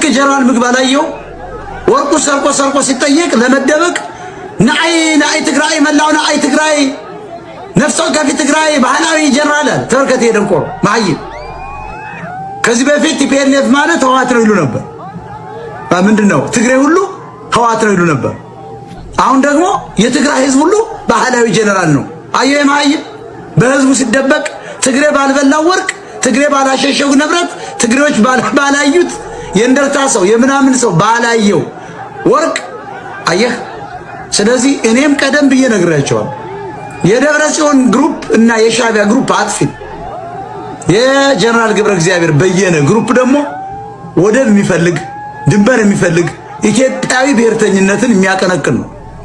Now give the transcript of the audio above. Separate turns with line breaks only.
ልክ ጀነራል ምግብ አላየው ወርቁ ሰርቆ ሲጠየቅ ለመደበቅ ናይ ትግራይ መላው ናይ ትግራይ ነፍሶ ከፊ ትግራይ ባህላዊ ጀነራል ተርከት የደንቆሮ ማይ ከዚህ በፊት ቲፒኤልኤፍ ማለት ህወሓት ነው ይሉ ነበር። ምንድነው ትግራይ ሁሉ ህወሓት ነው ይሉ ነበር። አሁን ደግሞ የትግራይ ህዝብ ሁሉ ባህላዊ ጀነራል ነው። አየህ ማይ በህዝቡ ሲደበቅ ትግሬ ባልበላው ወርቅ ትግሬ ባላሸሸው ንብረት ትግሬዎች ባላዩት የእንደርታ ሰው የምናምን ሰው ባላየው ወርቅ አየህ። ስለዚህ እኔም ቀደም ብዬ ነግራቸዋል። የደብረ ጽዮን ግሩፕ እና የሻዕቢያ ግሩፕ አጥፊ፣ የጀነራል ገብረ እግዚአብሔር በየነ ግሩፕ ደግሞ ወደብ የሚፈልግ ድንበር የሚፈልግ ኢትዮጵያዊ ብሔርተኝነትን የሚያቀነቅን ነው።